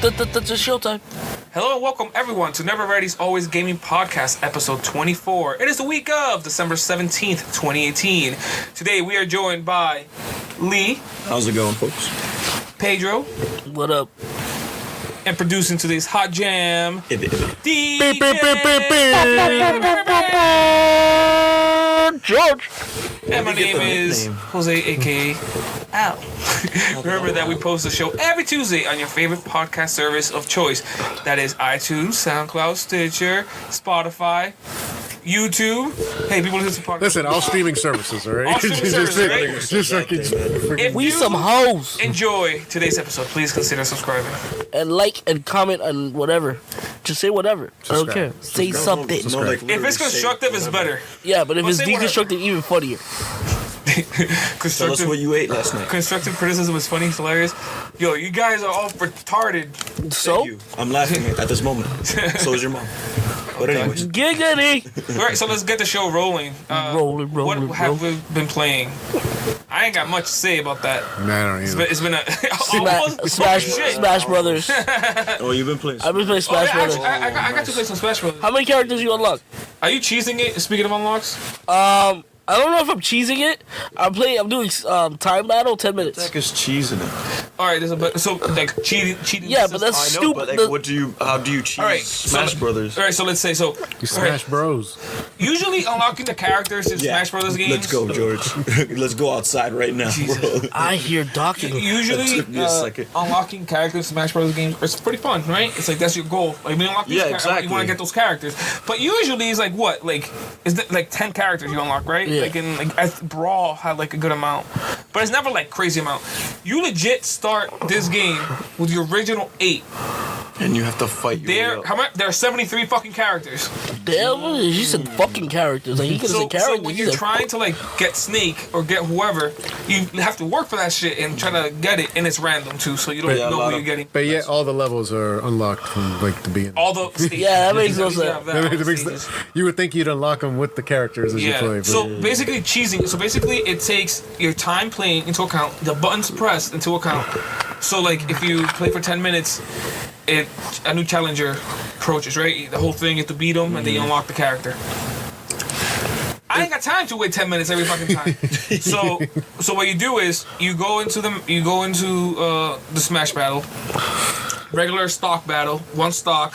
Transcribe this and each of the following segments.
That's a showtime. Hello and welcome everyone to Never Ready's Always Gaming Podcast, episode 24. It is the week of December 17th, 2018. Today we are joined by Lee. How's it going, folks? Pedro. What up? And producing today's Hot Jam, DJ George. And my name is Jose, a.k.a. Al. Remember that we post the show every Tuesday on your favorite podcast service of choice. That is iTunes, SoundCloud, Stitcher, Spotify, YouTube. Hey, people listen to podcasts. Listen, all streaming services, all right? All streaming services, right? If We you some hoes. enjoy today's episode, please consider subscribing. And like and comment on whatever. Just say whatever. I don't care. Say something. No, like, If it's constructive, it's better. Yeah, but if Well, it's say whatever. deconstructive, even funnier. Tell us what you ate last night. Constructive criticism is funny, it's hilarious. Yo, you guys are all retarded. So, Thank you. I'm laughing at this moment. So is your mom. But anyways, giggity. All right, so let's get the show rolling. Rolling. What have we been playing? I ain't got much to say about that. Nah, I don't either. It's been a almost Smash Brothers. oh, you've been playing. I've been playing Smash Brothers. I got to play some Smash Brothers. How many characters you unlock? Are you cheesing it? Speaking of unlocks, I don't know if I'm cheesing it. I'm doing time battle, 10 minutes. Heck is cheesing it. all right. So like cheating. Yeah, but that's I know, stupid. but like, how do you cheese All right, Smash Brothers? All right, so let's say You Smash Bros. Usually unlocking the characters in Smash Brothers games. Let's go, George. Let's go outside right now, bro. I hear docking. Usually, That took me a second. unlocking characters in Smash Brothers games, it's pretty fun, right? It's like that's your goal. Like, when you unlock these Yeah, characters, exactly. you want to get those characters. But usually, it's like what? Like, is it like 10 characters you unlock, right? Yeah. Like in Brawl had like a good amount, but it's never like crazy amount. You legit start this game with the original 8. And you have to fight your way There, up. how much? There are 73 fucking characters. Damn, you said fucking characters. Like, you could have So said characters. when You you're said trying to like get Snake or get whoever, you have to work for that shit and try to get it, and it's random too, so you don't Yeah, a know lot who of- you're getting. But yet, all the levels are unlocked from like the beginning. All the stages. Yeah, that makes no You have sense. that, all the That makes stages. you would think you'd unlock them with the characters as you play. But So basically cheesing. So basically it takes your time playing into account, the buttons pressed into account. So like if you play for 10 minutes, a new challenger approaches, right? The whole thing, you have to beat them and then you unlock the character. I ain't got time to wait 10 minutes every fucking time. So what you do is you go into the Smash battle, regular stock battle, one stock,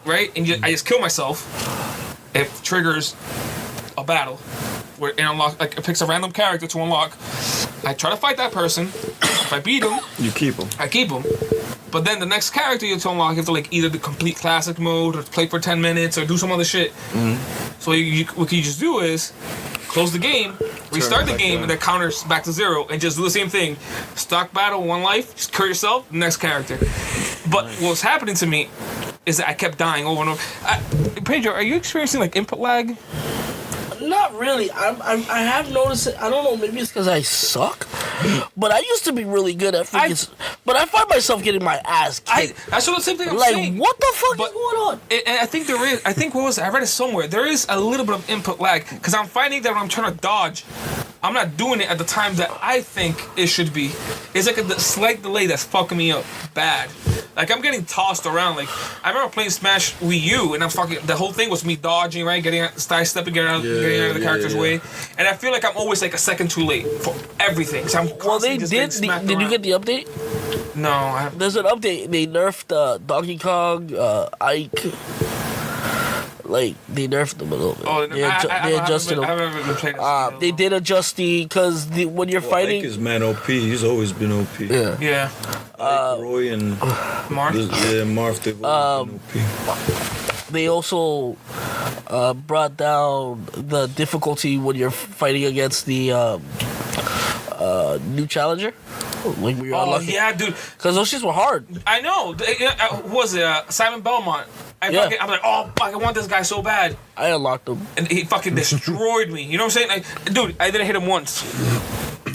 right? And I just kill myself. It triggers a battle where it unlock, like it picks a random character to unlock. I try to fight that person. If I beat him, You keep them. I keep him. But then the next character you have to unlock, you have to like either the complete classic mode or play for 10 minutes or do some other shit. So what you just do is close the game, restart the back game, on. and then counters back to 0, and just do the same thing. Stock battle, 1 life, just kill yourself, next character. But what's happening to me is that I kept dying over and over. Pedro, are you experiencing like input lag? Not really. I have noticed it. I don't know. Maybe it's because I suck. But I used to be really good at freaking. But I find myself getting my ass kicked. That's the same thing I'm Like, saying. what the fuck But- is going on? And I think there is. I think what was it? I read it somewhere. There is a little bit of input lag because I'm finding that when I'm trying to dodge, I'm not doing it at the time that I think it should be. It's like a slight delay that's fucking me up bad. Like I'm getting tossed around. Like I remember playing Smash Wii U, and I'm fucking. The whole thing was me dodging, right, getting stepping, getting out of the character's way, and I feel like I'm always like a second too late for everything. So I'm Well, they constantly just did. getting smacked Did you around. get the update? No, I haven't. There's an update. They nerfed Donkey Kong, Ike. Like they nerfed them a little bit. Oh, they I adjusted haven't them. been playing this. They did adjust because when you're fighting. Ike is man OP. He's always been OP. Yeah. Yeah, Ike, Roy, and Mark. Marth, they've always been OP. They also brought down the difficulty when you're fighting against the new challenger. Like we were Oh unlucky. yeah, dude. Because those shits were hard. I know. Who was it? Simon Belmont. I'm like, oh, fuck, I want this guy so bad. I unlocked them. And he fucking destroyed me. You know what I'm saying? Like, dude, I didn't hit him once.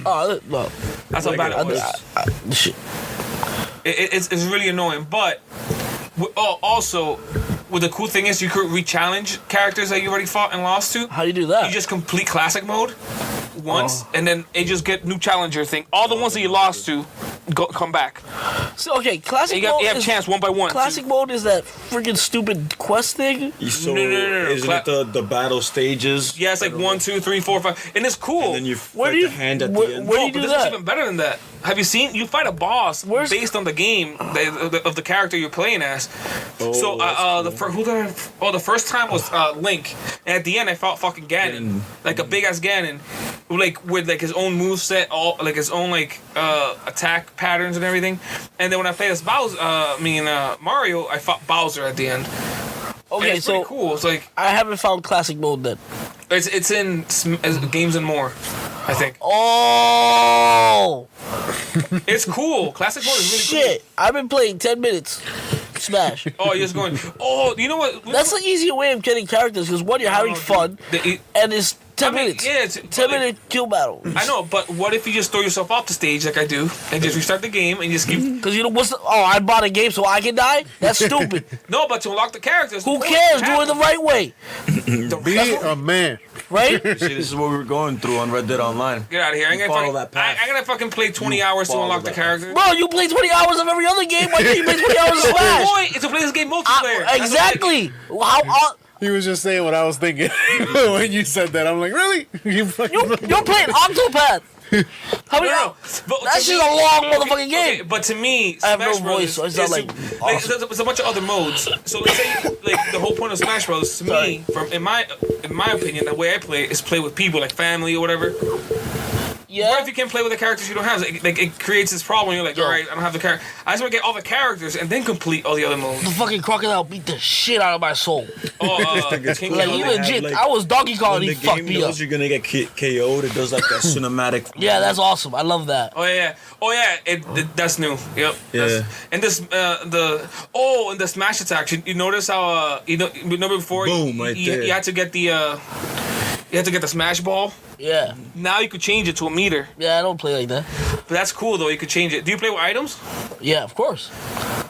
Oh, no. That's how bad it was. Shit. It's really annoying. But, also, what the cool thing is, you could re-challenge characters that you already fought and lost to. How do you do that? You just complete classic mode once, and then it just get new challenger thing. All the ones that you lost to, come back. So okay, classic mode. You have a chance one by one. Classic mode is that freaking stupid quest thing. So No. isn't it the battle stages? Yeah, it's like 1, 2, 3, 4, 5, and it's cool. And then you fight the hand at the end. Where do you do But this that? is even better than that. Have you seen? You fight a boss based on the game of the character you're playing as. Oh, So that's cool. the first time was Link, and at the end I fought fucking Ganon, like a big ass Ganon, like with like his own moveset, all like his own like attack patterns and everything. And then when I played as Mario, I fought Bowser at the end. Okay, and it's pretty cool. It's like I haven't found classic mode then. it's in Games and More, I think. Oh It's cool. Classic mode is really shit! I've been playing 10 minutes. Smash. cool. Oh, you're just going. Oh, you know what? That's the easier way of getting characters because one, you're having fun, and it's 10 minutes. Yeah, it's 10-minute kill battle. I know, but what if you just throw yourself off the stage like I do, and just restart the game and just keep? Because you know what's the, I bought a game so I can die? That's stupid. No, but to unlock the characters. Who cares? Do it the right way. Be a man. Right? See, this is what we were going through on Red Dead Online. Get out of here! I'm follow that path. gonna fucking play 20 hours to follow unlock the that characters. Bro, you play 20 hours of every other game. Why can't you play 20 hours of The Smash? point is to play this game multiplayer. That's Exactly. How? He was just saying what I was thinking when you said that. I'm like, really? You're playing Octopath. How many? But That's to just me- a long motherfucking game. Okay, but to me, I have no Smash Brothers voice, so it's not is like awesome. there's a bunch of other modes. So let's say like the whole point of Smash Brothers to me, in my opinion, the way I play is play with people like family or whatever. Yeah. What if you can't play with the characters you don't have? Like it creates this problem. You're like, all right, I don't have the character. I just want to get all the characters and then complete all the other modes. The fucking crocodile beat the shit out of my soul. Oh, King Like, Kong. he have, legit. like, I was Donkey Kong When and the he fucked game me up. knows you're gonna get KO'd, it does like that cinematic. Yeah, that's awesome. I love that. Oh yeah. That's new. Yep. Yeah. And this and the smash attack. You notice how remember before Boom, right there. you had to get the smash ball. Yeah. Now you could change it to a meter. Yeah, I don't play like that. But that's cool though. You could change it. Do you play with items? Yeah, of course.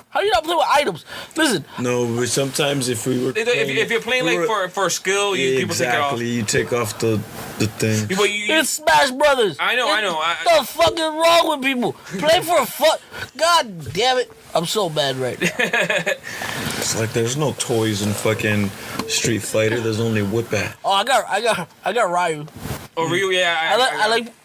How do you not play with items? Listen, No, but sometimes if we were If you're playing like for skill, people take it off. exactly, you take off the thing. But you, it's Smash Brothers. I know. What the fuck is wrong with people? Play for fun. God damn it. I'm so mad right now. It's like there's no toys in fucking Street Fighter. There's only whip-at. Oh, I got Ryu. Oh, Ryu, yeah.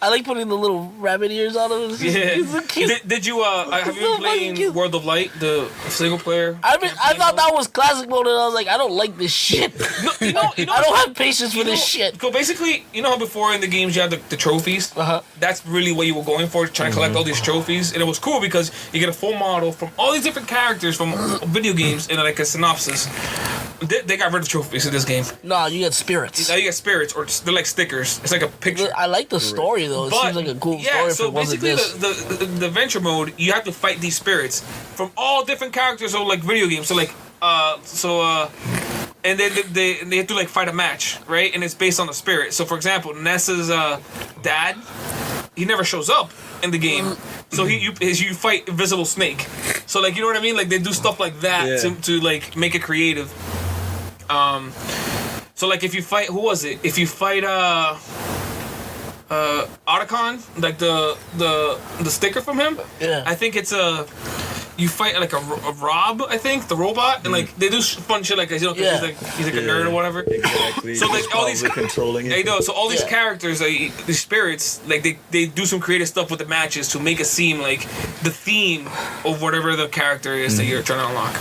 I like putting the little rabbit ears on him. Yeah. He's so cute. Did you have you so been fucking playing cute. World of Light, the single player? I thought that was classic mode, and I was like, I don't like this shit. You know, I don't have patience for this shit. So basically, you know how before in the games you had the trophies? Uh-huh. That's really what you were going for, trying to collect all these trophies. And it was cool because you get a full model from all these different characters from video games and like a synopsis. They got rid of trophies in this game. No, you get spirits. Now you get spirits, or they're like stickers. It's like a picture. I like the story though. It seems like a cool story. If so it wasn't basically this. the adventure mode, you have to fight these spirits from all different characters or like video games. So like and then they have to like fight a match, right? And it's based on the spirit. So for example, Nessa's dad, he never shows up in the game. So you fight Invisible Snake. So like, you know what I mean? Like they do stuff like that to like make it creative. So like if you fight, who was it? If you fight Anaconda, like the sticker from him. Yeah. I think it's you fight like a Rob, I think, the robot, and like they do fun shit like that. You know, 'cause he's like a nerd or whatever. Exactly. So like all these controlling it. I know. So all these Yeah. characters, these spirits, like they do some creative stuff with the matches to make it seem like the theme of whatever the character is that you're trying to unlock.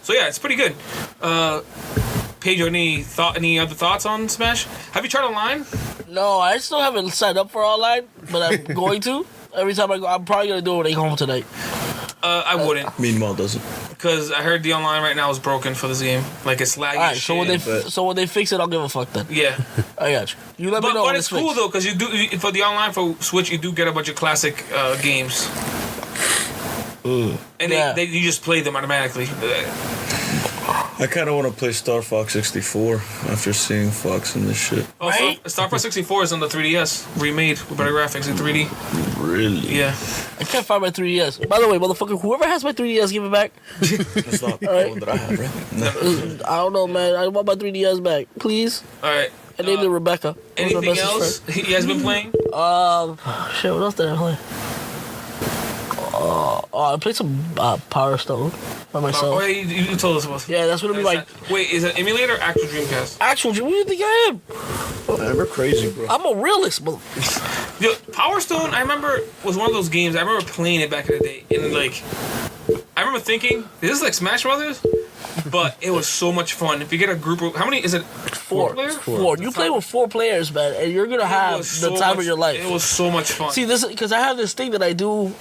So yeah, it's pretty good. Pedro, any other thoughts on Smash? Have you tried online? No, I still haven't signed up for online, but I'm going to. Every time I go, I'm probably gonna do it when I get home tonight. I wouldn't, Meanwhile, doesn't. because I heard the online right now is broken for this game. Like it's laggy. All right, as so when shit. when they fix it, I'll give a fuck then. Yeah, I got you. You let me know but when it's cool fixed. though, because for the online for Switch, you do get a bunch of classic games. And Yeah. you just play them automatically. I kind of want to play Star Fox 64 after seeing Fox and this shit. Oh, Right? Star Fox 64 is on the 3DS, remade with better graphics in 3D. Really? Yeah. I can't find my 3DS. By the way, motherfucker, whoever has my 3DS, give it back. That's not the one that I have, right? No. I don't know, man. I want my 3DS back, please. All right. I named it Rebecca. That was my Anything bestest else you guys been playing? friend. Shit, what else did I play? I played some Power Stone by myself. Oh, yeah, you told us about. Yeah, that's what it'd be like. Wait, is it emulator or actual Dreamcast? Actual, what do you think I am? Man, we're crazy, bro. I'm a realist, but Yo, Power Stone, I remember, was one of those games. I remember playing it back in the day, and like, I remember thinking, this is like Smash Brothers, but it was so much fun. If you get a group of, how many is it? Four players? Four. You play with 4 players, man, and you're gonna have the time of your life. It was so much fun. See, this because I have this thing that I do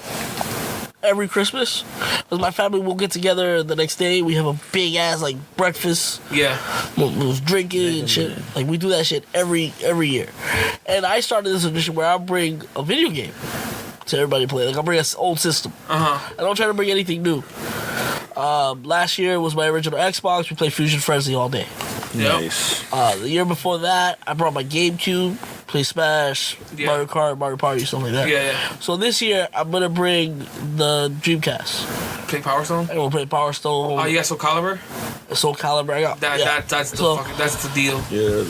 every Christmas. Because my family will get together the next day. We have a big ass like breakfast. Yeah. We'll drink and shit. Like we do that shit every year. And I started this tradition where I bring a video game to everybody play. Like I'll bring an old system. I don't try to bring anything new. Last year was my original Xbox. We played Fusion Frenzy all day. Nice. The year before that, I brought my GameCube, play Smash, Mario Kart, Mario Party, stuff like that. Yeah. So this year, I'm gonna bring the Dreamcast. Play Power Stone? And we'll play Power Stone. Oh, you got Soul Calibur? Soul Calibur. I got That's the deal. Yeah.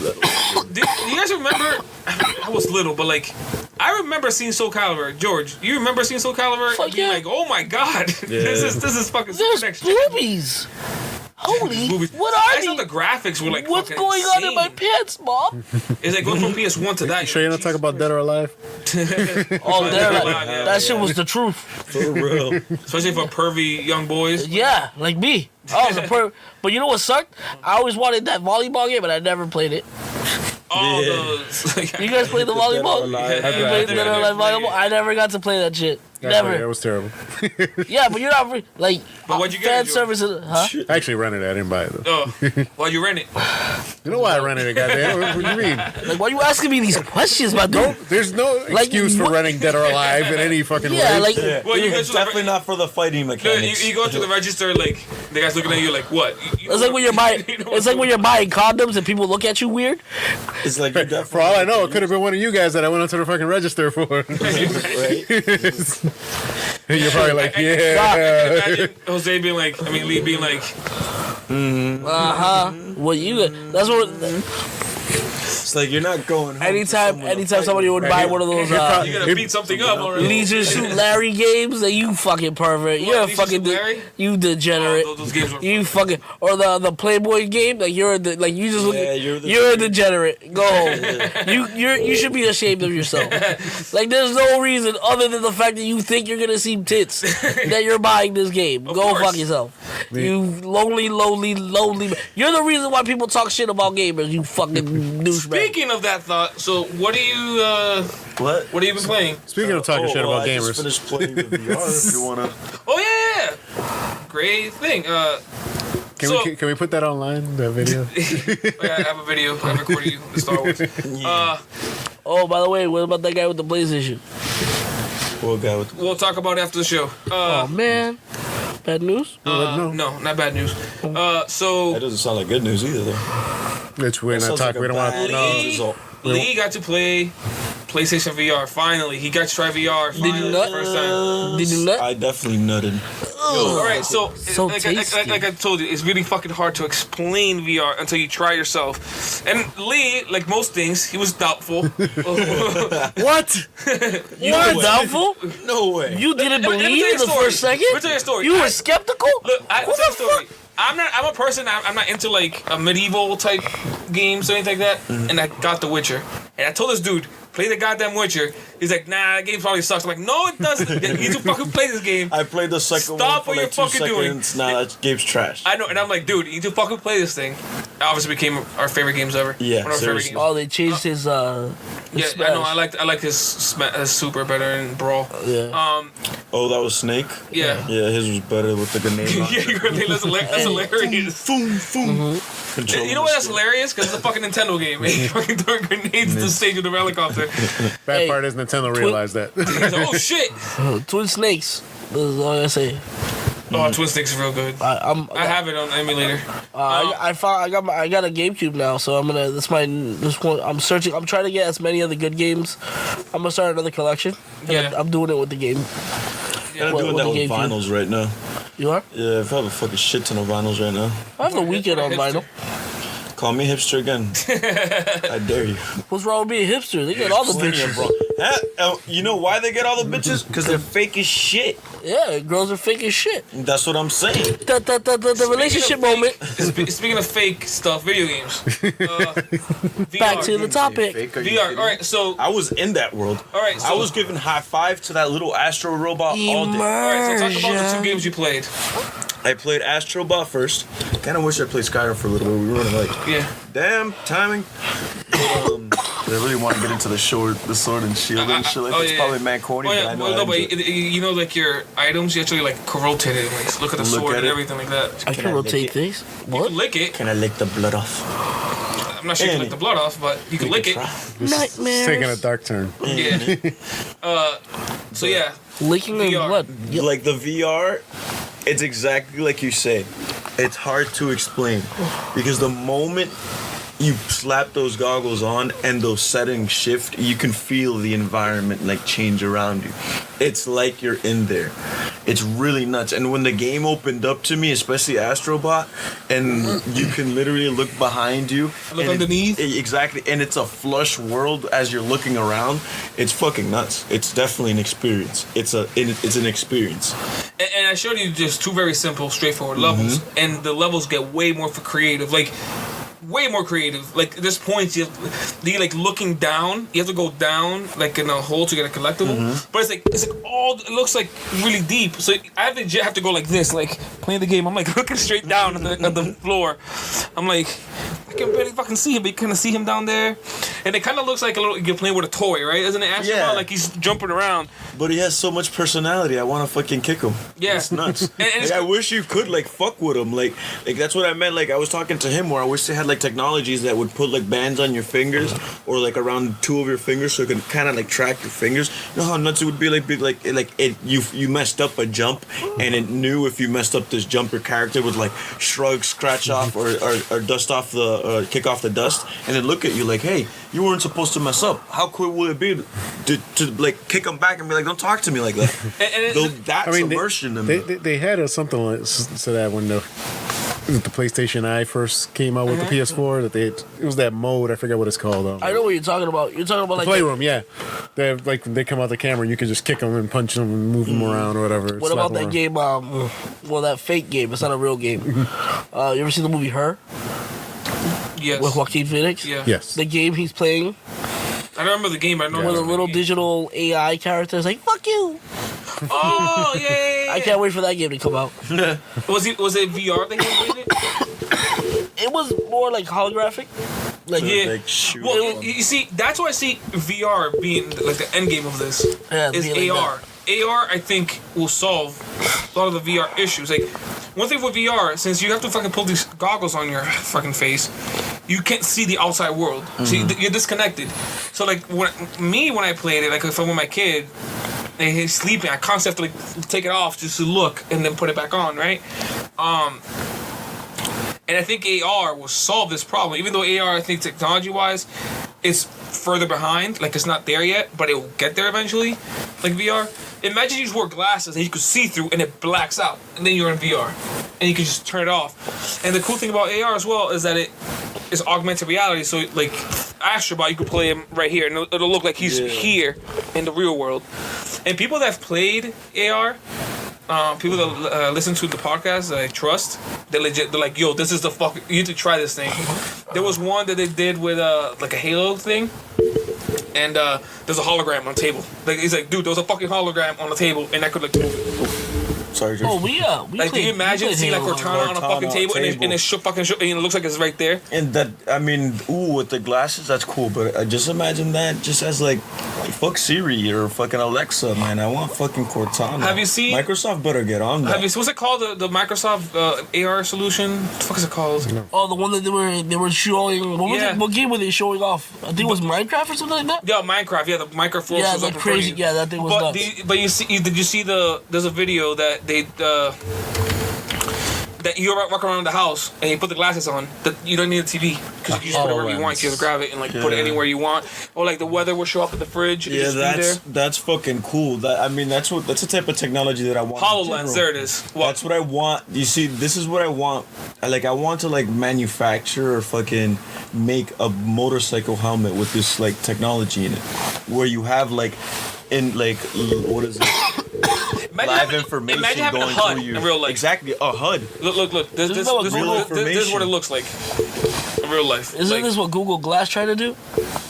Do you guys remember? I was little, but like, I remember seeing Soul Calibur. George, you remember seeing Soul Calibur? Fuck and being yeah. like, oh my god, this is fucking There's super next. boobies. Holy, Movies. what I are thought these? the graphics were like What's fucking going on in my insane. pants, Mom? It's like going from PS1 to that. Sure, you're not talking about Dead or Alive? Oh, there, like, Yeah, that shit yeah. was the truth. For real. Especially for pervy young boys. Yeah, like me. I was a But you know what sucked? I always wanted that volleyball game, but I never played it. All Yeah. those. You guys play the volleyball? Alive. You played Dead or Alive volleyball? I never got to play that shit. It Never. was terrible. Yeah, but you're not like But what'd you get fan it, George? service, huh? I actually rented it. I didn't buy it, though. Oh, why'd you rent it? You know why I rented it, goddamn? What do you mean? Like, why you asking me these questions, my dude? There's no Like, excuse for what- renting Dead or Alive in any fucking Yeah, way. like Well, you It's go to definitely not for the fighting the, mechanics. you go to the register, like the guy's looking at you like, what? it's like when you're buying. It's like when you're buying condoms and people look at you weird. It's like you're For all I know, it could have been one of you guys that I went onto the fucking register for. right? You're probably like, yeah. Imagine Jose being like, Lee being like, Well, you. That's what. It's like you're not going home. Anytime somebody would buy one of those you're gonna beat something up or Leisure Suit Larry games, then you fucking pervert. You're a Leisure fucking Suit Larry? you degenerate. Oh, those games were You fucking or the Playboy game, like you're you just Yeah, you're a degenerate. Go home. You should be ashamed of yourself. Like there's no reason other than the fact that you think you're gonna see tits that you're buying this game. Go course. fuck yourself. You lonely. You're the reason why people talk shit about gamers. You fucking douchebag. Speaking of that thought, so what do you What? what have you been playing? Speaking of talking shit about I gamers. just finished playing the VR if you wanna. Oh yeah, great thing. Can we put that online, that video? I have a video. I recorded you the Star Wars. Oh, by the way, what about that guy with the PlayStation? What guy with? We'll talk about it after the show. Oh man, bad news. No. No, not bad news. That So doesn't sound like good news either, though. Which we're not Sounds talking. like We a don't want bad to. news result. Lee got to play PlayStation VR. Finally, he got to try VR. Did you Finally, nut? the first time. Did you nut? I definitely nutted. All right, so, tasty. like I told you, it's really fucking hard to explain VR until you try yourself. And Lee, like most things, he was doubtful. What? You were doubtful. No way. You didn't Let me tell believe you in a the story. first second. Let me tell you a story. You were skeptical. Look, I'll What tell you a the story. I'm a person. I'm not into like a medieval type games or anything like that. And I got The Witcher, and I told this dude, play the goddamn Witcher. He's like, nah, that game probably sucks. I'm like, no, it doesn't. You need to fucking play this game. I played the second Stop one what for you're like 2 fucking doing. seconds. Nah, that game's trash. I know, and I'm like, dude, you need to fucking play this thing. It obviously became our favorite games ever. Yeah, One of our favorite seriously. games. Oh, they changed his Yeah, smash. I know. I like his super better in Brawl. Yeah. Oh, that was Snake? Yeah. Yeah, his was better with the grenade Yeah, launcher. that's hilarious. Boom, boom. You know what? That's hilarious because it's a fucking Nintendo game. He fucking throwing grenades to the stage with a helicopter. Bad Hey, part is Nintendo realized that. He's like, oh shit! Twin Snakes. That's all I say. Oh, Twin Sticks is real good. I have it on emulator. I got a GameCube now, so I'm gonna. This one. I'm searching. I'm trying to get as many of the good games. I'm gonna start another collection. And Yeah. I'm doing it with the game. I'm What- doing what that the with GameCube? vinyls right now. You are? Yeah, I have a fucking shit ton of vinyls right now. I have the weekend on vinyl. Call me hipster again. I dare you. What's wrong with being hipster? They get all the Plenty of bitches. bro. You know why they get all the bitches? Because they're fake as shit. Yeah, girls are fake as shit. That's what I'm saying. The relationship moment. Speaking of fake stuff, video games. VR. Back to the topic. VR. All right, so I was in that world. All right, I so- was giving high five to that little Astro robot all day. all right, so talk about the 2 games you played. I played Astrobot first. Kind of wish I played Skyrim for a little bit. We were running like, Yeah. damn timing. I really want to get into the sword and shield and shit. Like, it's probably man corny, Oh, but yeah. I know. Well, no, I but enjoy it. you know, like your items, you actually like can rotate it, like look at the Look sword at and it. everything like that. I Can can I lick rotate it? things. You What? can lick it. Can I lick the blood off? I'm not sure you can lick the blood off, but you can lick it. It's taking a Nightmares. dark turn. Yeah. So yeah, Licking of VR. blood. Yep. Like the VR, it's exactly like you say. It's hard to explain because the moment you slap those goggles on and those settings shift, you can feel the environment like change around you. It's like you're in there. It's really nuts. And when the game opened up to me, especially Astrobot, and you can literally look behind you, Look and underneath? exactly, and it's a flush world as you're looking around. It's fucking nuts. It's definitely an experience. It's an experience. and I showed you just 2 very simple, straightforward levels, and the levels get way more for creative, like. Way more creative. Like at this point, you're like looking down. You have to go down like in a hole to get a collectible. But it's like all. It looks like really deep. So I have to go like this, like playing the game. I'm like looking straight down at the floor. I'm like, I can barely fucking see him, but you kind of see him down there, and it kind of looks like a little. You're playing with a toy, right? Isn't it? Astronaut? Yeah. Like he's jumping around. But he has so much personality. I want to fucking kick him. Yeah. It's nuts. And it's- Like, I wish you could like fuck with him. Like that's what I meant. Like I was talking to him where I wish they had like technologies that would put like bands on your fingers or like around 2 of your fingers so it could kind of like track your fingers. You know how nuts it would be you messed up a jump and it knew if you messed up this jump your character would like shrug, scratch off or dust off kick off the dust and then look at you like, hey, you weren't supposed to mess up. How cool would it be to like kick him back and be like, don't talk to me like that. That's immersion to me. They had something like so that when the PlayStation I first came out with the PS4, that it was that mode. I forget what it's called. I know what you're talking about. You're talking about like Playroom, yeah. They have, like they come out the camera, and you can just kick them and punch them and move them around or whatever. What about that game? Well, that fake game. It's not a real game. You ever seen the movie Her Yes. with Joaquin Phoenix? Yeah. Yes. The game he's playing I don't remember the game, but I know with a the little game. digital AI character is like, "Fuck you." Oh yeah. I can't wait for that game to come out. Was it VR that he played it? It was more like holographic. Like Yeah. Like, shoot. Well, you see, that's why I see VR being like the end game of this. Yeah, is being like AR. AR, I think, will solve a lot of the VR issues. Like, one thing with VR, since you have to fucking pull these goggles on your fucking face, you can't see the outside world. So you're disconnected. So, like, when I played it, like, if I'm with my kid, and he's sleeping, I constantly have to, like, take it off just to look and then put it back on, right? And I think AR will solve this problem. Even though AR, I think technology-wise, it's further behind. Like, it's not there yet, but it will get there eventually. Like VR. Imagine you just wore glasses and you could see through and it blacks out. And then you're in VR. And you can just turn it off. And the cool thing about AR as well is that it is augmented reality. So, like, Astrobot, you could play him right here. And it'll look like he's here in the real world. And people that have played AR... people that listen to the podcast that I trust, they're like, yo, this is the fuck, you need to try this thing. There was one that they did with like a Halo thing, and there's a hologram on the table. Like, he's like, dude, there was a fucking hologram on the table, and I could like move it. Sorry, George. Oh, we Like, do you imagine seeing like Cortana on a fucking table, and it and it looks like it's right there? And that, I mean, with the glasses, that's cool. But I just imagine that just as like, fuck Siri or fucking Alexa, man. I want fucking Cortana. Have you seen- Microsoft better get on that. What's it called? The Microsoft AR solution? What the fuck is it called? Oh, the one that they were showing. What was Yeah. it? What game were they showing off? I think it was Minecraft or something like that. Yeah, Minecraft. Yeah, the Minecraft force Yeah, was that up in front of crazy. you. Yeah, that thing was But nuts. but you see, did you see there's a video that they that you walk around the house and you put the glasses on, that you don't need a TV because you can just put it wherever you want. You just grab it and like put it anywhere you want. Or like the weather will show up at the fridge. Yeah, just be there. that's fucking cool. That's the type of technology that I want. in HoloLens, general. there it is. That's what I want. You see, this is what I want. I want to like manufacture or fucking make a motorcycle helmet with this like technology in it, where you have like, in like, what is it? live information imagine having going a HUD through you. in real life. Exactly, a HUD. Look. This Isn't is that what what Google- it looks like in real life. Isn't Like, this what Google Glass tried to do?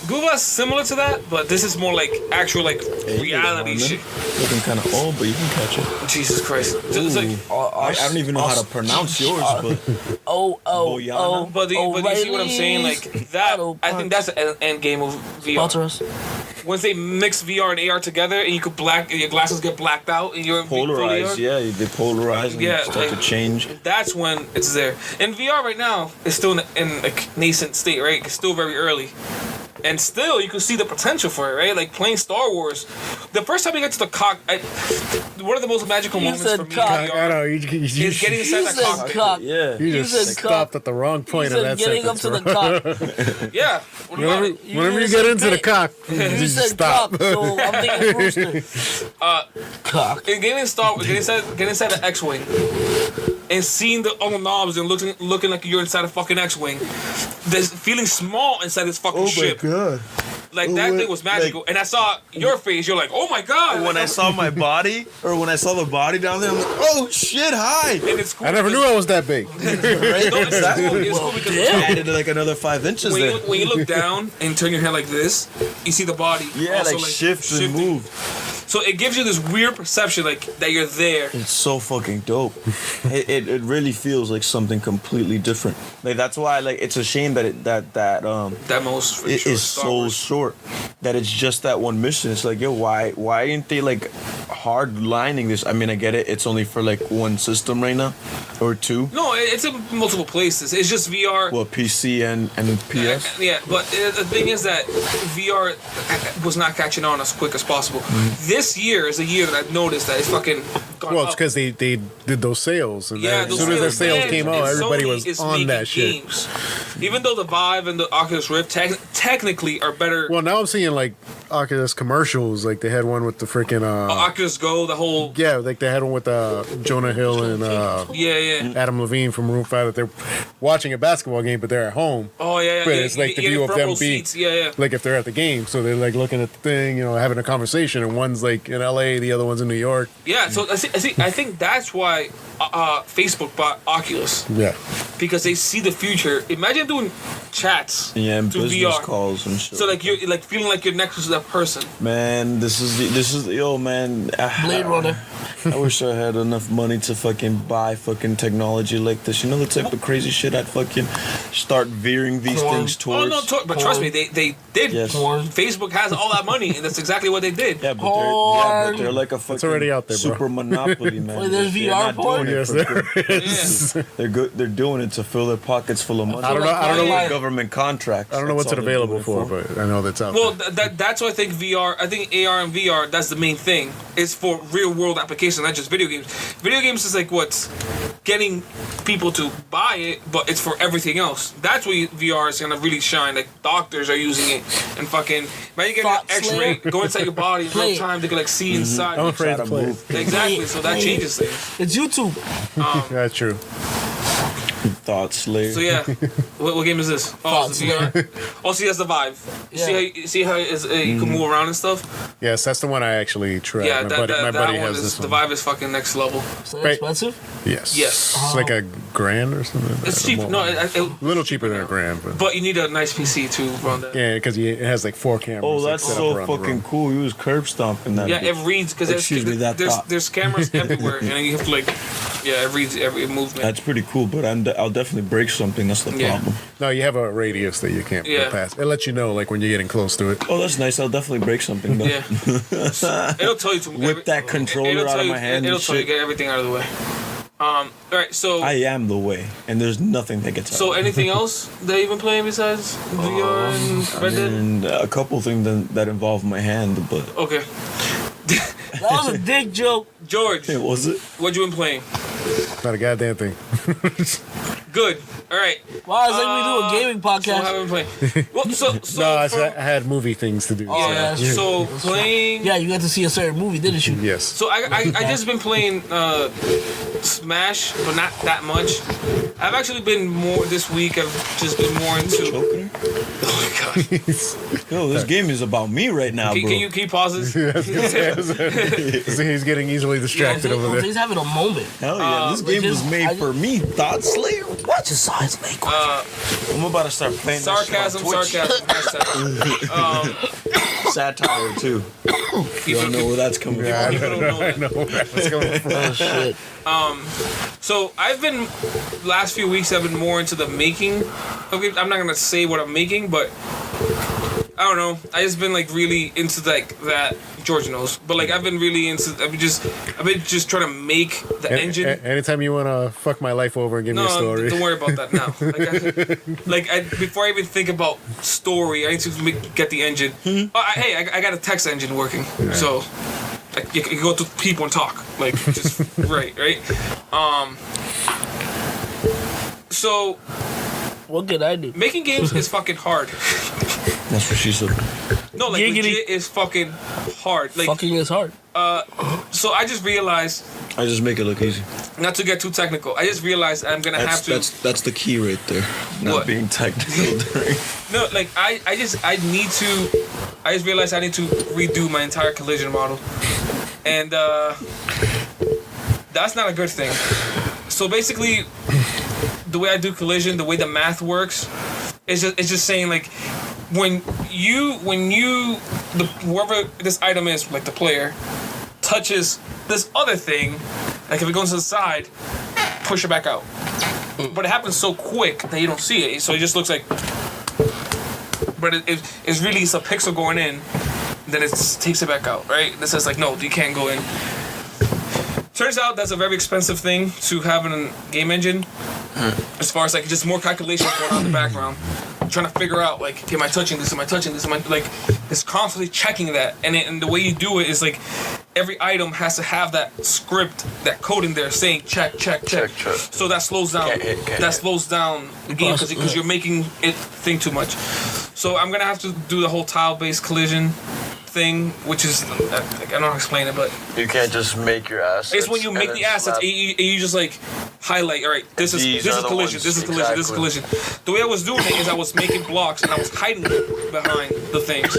Google is similar to that, but this is more like actual like reality shit. Looking kind of old, but you can catch it. Jesus Christ. It's like, I don't even know how to pronounce yours, but Boyana. but you see what I'm saying? Like that, I think that's the end game of Sponsor VR. us. Once they mix VR and AR together, and you could your glasses get blacked out, and you're polarized. fully Yeah, they polarize and Yeah, start to like- change. That's when it's there. And VR right now is still in a nascent state, right? It's still very early. And still, you can see the potential for it, right? Like playing Star Wars. The first time you get to the one of the most magical You moments said for me in cock. VR I know. is getting inside You that said cockpit. cock. Yeah. You You just said stopped cock. at the wrong You point of said that getting up sentence. to the bro. cock. Yeah. What about it? Whenever you said get into the bait. cock, You you said stop. cock, so I'm thinking rooster. Cock. And getting inside the X-wing and seeing all the knobs and looking like you're inside a fucking X-wing. There's feeling small inside this fucking ship. God. Like that thing was magical. And I saw your face. You're like, oh my god. When I saw my body, or when I saw the body down there, I'm like, oh shit, hi. and it's cool. I never knew I was that big. Right? No, it's cool. It's cool because Added like another 5 inches when there. when you look down and turn your head like this, you see the body. Yeah, also, like shift and shifting. move. So it gives you this weird perception, like that you're there. It's so fucking dope. it really feels like something completely different. Like that's why like it's a shame that That most for it sure, is Star so Wars. short that it's just that one mission. It's like, yo, why ain't they like hard lining this? I mean, I get it. It's only for like one system right now, or two. No, it's in multiple places. It's just VR. Well, PC and PS. Yeah, but the thing is that VR was not catching on as quick as possible. This year is a year that I've noticed that it's fucking gone Well, it's up. because they did those sales, and Yeah, then as soon as their sales came out, everybody was on that shit. Games. Even though the Vive and the Oculus Rift technically are better. Well, now I'm seeing like Oculus commercials. Like they had one with the freaking Oculus Go, the whole like they had one with Jonah Hill and yeah. Adam Levine from Room 5 that they're watching a basketball game, but they're at home. Oh yeah, But yeah, it's like the yeah, view of front them row being seats. Yeah. like if they're at the game, so they're like looking at the thing, having a conversation, and one's like in LA, the other one's in New York. Yeah, so I think that's why Facebook bought Oculus, Yeah, because they see the future. Imagine doing chats Yeah, and through business VR. calls and shit. So like you're like feeling like you're next to that person. Man, this is yo man. Blade Runner. I wish I had enough money to fucking buy fucking technology like this. You know the type of crazy shit I'd fucking start veering these Porn. things towards. Oh no, but trust me, they did. Yes. Porn. Facebook has all that money, and that's exactly what they did. Yeah, but they're like a fucking already out there, bro. super monopoly, man. Wait, there's They're VR not porn? doing it yes, for there good. is. Yeah. They're good. They're doing it to fill their pockets full of money. I don't know With what- government contracts. I don't know what's That's it all they're available doing for, it but I know that's out Well, there. that's why I think VR. I think AR and VR. That's the main thing. It's for real world applications, not just video games. Video games is like what's getting people to buy it, but it's for everything else. That's where VR is gonna really shine. Like doctors are using it, and fucking man, you get an Thought X-ray, Slayer. go inside your body in Play real it. time. They can like see inside. I'm afraid to Try to play. move. Exactly. So that Play it. changes things. It's YouTube. That's true. Thoughts, Slayer. So yeah, what game is this? Oh, it's the VR. Oh, see, that's the Vive. You see how it's, you can move around and stuff. Yes, that's the one I actually tried. Yeah, my that buddy one has is this the one. Vive is fucking next level. So Right. expensive? Yes. Yes. It's like a grand or something. It's I cheap. don't No, know. it, A little cheaper than a grand, but but you need a nice PC to run that. yeah, because it has like 4 cameras. Oh, like, that's set up so around the fucking room. cool. He was curb stomping that. Yeah, bitch. it reads because Excuse me, that thought. there's cameras everywhere, and you have to like, yeah, it reads every movement. That's pretty cool, but I'll definitely break something. That's the Yeah. problem. No, you have a radius that you can't Yeah. go past. It lets you know like when you're getting close to it. Oh, that's nice. I'll definitely break something. Though. Yeah, it'll tell you to Whip that controller it'll out tell of you- my hand It'll and tell you shit. to get everything out of the way. All right, so I am the way, and there's nothing that gets out. so anything else that you've been playing besides VR and Red Dead? And a couple things that involve my hand, but Okay, That was a dick joke. George, it was it. what you been playing? Not a goddamn thing. Good. All right. Wow, it's like we do a gaming So podcast. how we playing? Well, so No, I from- had movie things to do. Oh, yeah. so playing. Yeah, you got to see a certain movie, didn't you? Yes. So I just been playing Smash, but not that much. I've actually been more this week. I've just been more into. Choking? Oh my god! Yo, this game is about me right now, bro. Can you pause this? See, he's getting easily distracted over there. He's having a moment. Hell yeah, this game was made for me, Thought Slayer. Watch his size language. I'm about to start playing Sarcasm, that shit on sarcasm. Twitch. Satire, too. You don't know where that's coming from. I People don't know I that. know where that's coming from. Oh shit. So I've been last few weeks. I've been more into the making. Okay, I'm not gonna say what I'm making, but I don't know. I just been like really into like that. George knows, but like I've been really into. I've been just trying to make the engine. Anytime you want to fuck my life over and give me a story. Don't worry about that now. Before I even think about story, I need to get the engine. I got a text engine working, so like, you can go to people and talk, like just right. So What could I do? making games is fucking hard. That's what she said. No, like Giggity. legit is fucking hard. Like Fucking is hard. so, I just realized, I just make it look easy. not to get too technical, I just realized I'm gonna have to. That's the key right there. Not What? being technical during. No, like I just realized I need to redo my entire collision model, and that's not a good thing. So basically, the way I do collision, the way the math works, it's just saying like whoever this item is, like the player, touches this other thing, like if it goes to the side, push it back out. But it happens so quick that you don't see it, so it just looks like. But it's really a pixel going in, then it takes it back out, right? This says like, no, you can't go in. Turns out that's a very expensive thing to have in a game engine, as far as like just more calculations going on in the background. Trying to figure out like, am I touching this? Am I touching this? Am I like? It's constantly checking that, and the way you do it is like, every item has to have that script, that code in there saying check. So that slows down. Slows down the game because you're making it think too much. So I'm gonna have to do the whole tile-based collision thing, which is I don't know how to explain it, but You can't just make your assets. it's when you make the assets, you just like highlight. All right, this is collision. This is collision. This is collision. The way I was doing it is I was making blocks and I was hiding behind the things.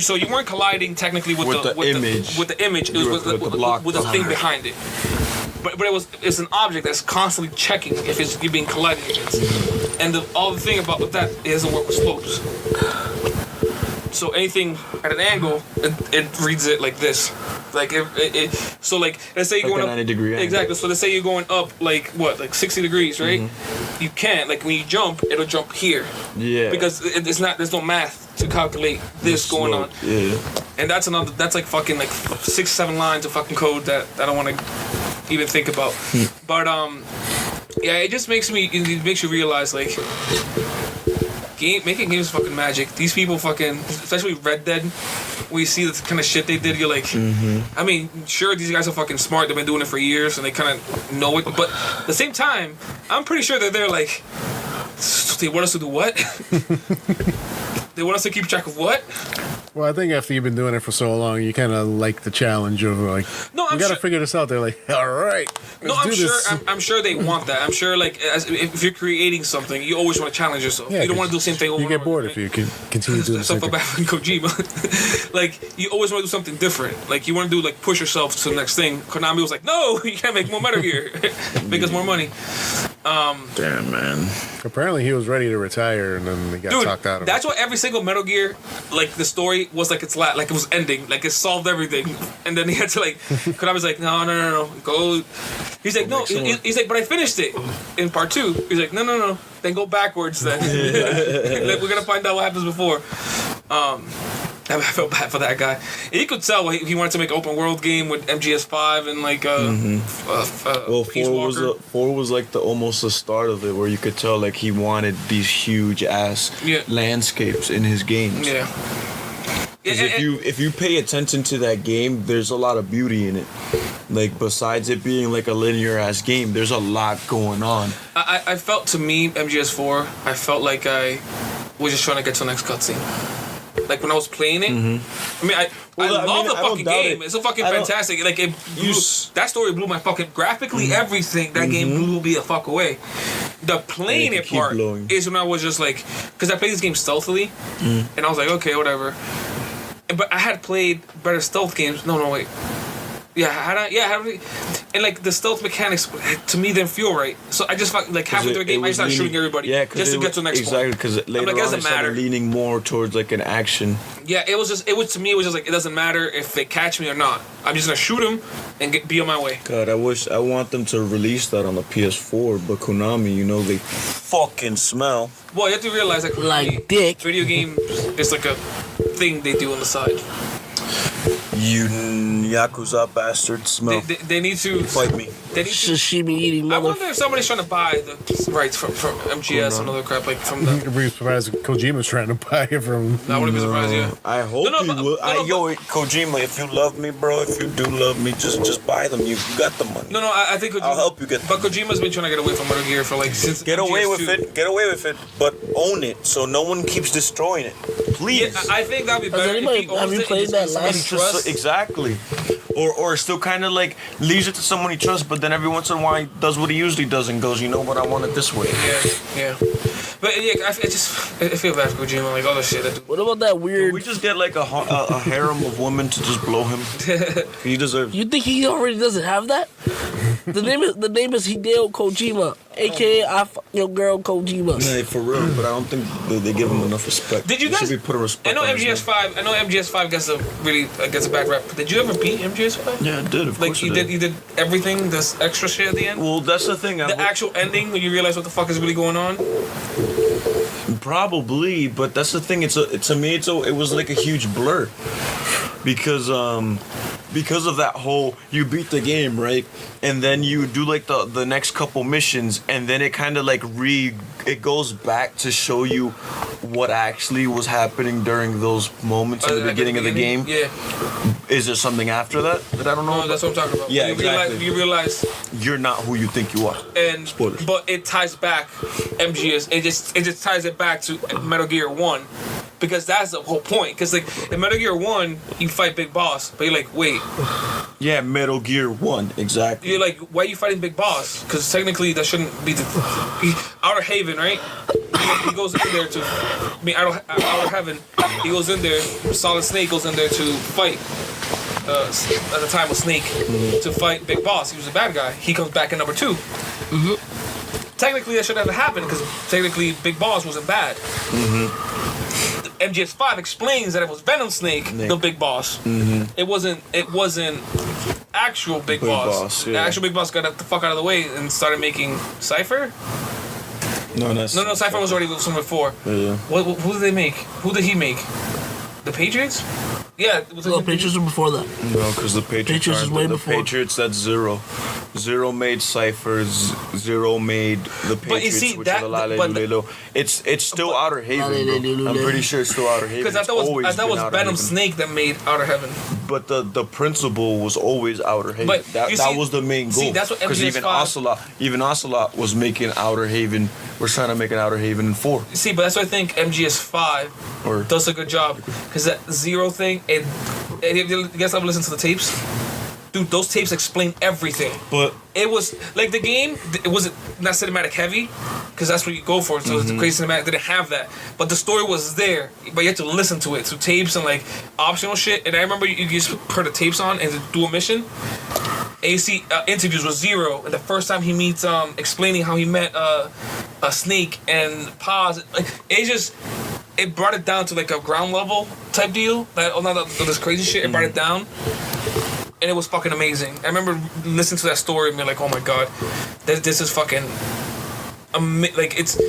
So you weren't colliding technically with the image. With the image, it was with the thing behind it. But it's an object that's constantly checking if you're being collided against. And all the thing about with that, it doesn't work with slopes. So anything at an angle, it reads it like this. Like so like let's say you're Like going a up 90-degree angle. Exactly. So let's say you're going up like 60 degrees, right? Mm-hmm. You can't, like when you jump, it'll jump here. Yeah. Because there's no math to calculate this going on. Yeah. And that's like fucking like 6-7 lines of fucking code that I don't want to even think about. But yeah, it just makes you realize like making games is fucking magic. These people fucking, especially Red Dead, when you see the kind of shit they did, you're like, I mean, sure, these guys are fucking smart. They've been doing it for years and they kind of know it. But at the same time, I'm pretty sure that they're like, they want us to do what? They want us to keep track of what? Well, I think after you've been doing it for so long, you kind of like the challenge of like, No, I'm we got to sure- figure this out. They're like, all right, No, let's I'm do sure. this. I'm sure they want that. I'm sure, like, if you're creating something, you always want to challenge yourself. Yeah, you don't want to do the same thing over You and get over bored again. if you can continue doing the So I same feel thing. bad for Kojima. Like, you always want to do something different. Like, you want to do, like, push yourself to the next thing. Konami was like, no, you can't make more Metal Gear. Make us more money. Damn, man. Apparently, he was ready to retire, and then he got Dude, talked out of that's it. why every single Metal Gear, like, the story was like it's like it was ending. Like, it solved everything. And then he had to, like, Konami's like, no. Go. He's like, no. He's like, but I finished it in part 2. He's like, no. Then go backwards then. Like, we're going to find out what happens before. I felt bad for that guy. And you could tell he wanted to make an open world game with MGS5 and like Well, Peace 4 was like almost the start of it, where you could tell like he wanted these huge ass Yeah. landscapes in his games. Yeah. Because if you pay attention to that game, there's a lot of beauty in it. Like, besides it being like a linear ass game, there's a lot going on. I felt, to me, MGS4, I felt like I was just trying to get to the next cutscene. Like when I was playing it, I mean, I love the fucking game. It's so fucking fantastic. Like that story blew my fucking graphically everything. That game blew me the fuck away. The playing it part is when I was just like, because I played this game stealthily, and I was like, okay, whatever. But I had played better stealth games. No, wait. And like the stealth mechanics to me didn't feel right. So I just felt like halfway through the game I started shooting everybody just to get to the next point. Exactly, because later on it started leaning more towards like an action. Yeah, it was just like it doesn't matter if they catch me or not. I'm just gonna shoot them and be on my way. God, I want them to release that on the PS4, but Konami, they fucking smell. Well, you have to realize that like dick. Video games is like a thing they do on the side. You Yakuza bastard smell. They need to fight me. They need to, sashimi eating I wonder if somebody's trying to buy the rights from MGS and other crap like from the. I'd be surprised if Kojima's trying to buy it from. I wouldn't be surprised. Yeah. I hope he will. Kojima, if you love me, bro, if you do love me, just buy them. You got the money. No, I think Kojima, I'll help you get them. But Kojima's been trying to get away from Metal Gear for like since. Get away with it, but own it so no one keeps destroying it. Please. Yeah, I think that'd be better. Have you played that last? Exactly. Or still kind of like leaves it to someone he trusts, but then every once in a while he does what he usually does and goes, you know what, I want it this way. Yeah. But yeah, I feel bad for Kojima, like all the shit. What about that weird? Can we just get like a harem of women to just blow him? He deserves. You think he already doesn't have that? The name is Hideo Kojima, aka I fuck your girl Kojima. Nah, for real, but I don't think they give him enough respect. Did you guys? Should be put a respect. I know MGS5 gets a bad rap. Did you ever beat MGS5? Yeah, I did. Of course, you did everything. This extra shit at the end. Well, that's the thing. The actual ending when you realize what the fuck is really going on. Probably, but that's the thing. To me, it was like a huge blur because of that whole you beat the game, right, and then you do like the next couple missions, and then it kind of like it goes back to show you what actually was happening during those moments in the beginning of the game. Yeah. Is there something after that I don't know? No, that's what I'm talking about. Yeah, You realize you're not who you think you are. And spoilers. But it ties back MGS. It just ties it back to Metal Gear 1. Because that's the whole point. Because like in Metal Gear 1, you fight Big Boss, but you're like, wait. Yeah, Metal Gear 1, exactly. You're like, why are you fighting Big Boss? Because technically that shouldn't be Outer Haven, right? He goes in there to, Outer Heaven. He goes in there. Solid Snake goes in there to fight. At the time with Snake to fight Big Boss. He was a bad guy. He comes back in number 2. Technically that shouldn't have happened because technically Big Boss wasn't bad. MGS5 explains that it was Venom Snake, the Big Boss. It wasn't actual Big Boss. Yeah. The actual Big Boss got the fuck out of the way and started making Cypher. No, Cypher was already with someone before. Yeah. Who did they make? Who did he make? The Patriots? Yeah, it was the Patriots were before that. No, because the Patriots is way before. Patriots, that's Zero. Zero made Cyphers. Zero made the Patriots, which are the Lale Lulelo. It's still Outer Haven, bro. I'm pretty sure it's still Outer Haven. Because that was Venom Snake that made Outer Heaven. But the principle was always Outer Haven. But that was the main goal. See, that's what Because even Ocelot was making Outer Haven. We're trying to make an Outer Haven in 4. See, but that's why I think MGS5 does a good job. Because that Zero thing, you guys ever listen to the tapes? Dude, those tapes explain everything. But it was like the game. It wasn't not cinematic heavy, because that's what you go for. So it's crazy cinematic. Didn't have that, but the story was there. But you had to listen to it through tapes and like optional shit. And I remember you just put the tapes on and do a mission. AC interviews with Zero, and the first time he meets, explaining how he met a Snake and Paz. Like it brought it down to like a ground level type deal. This crazy shit. It brought it down. And it was fucking amazing. I remember listening to that story and being like, oh my god, this is fucking like it's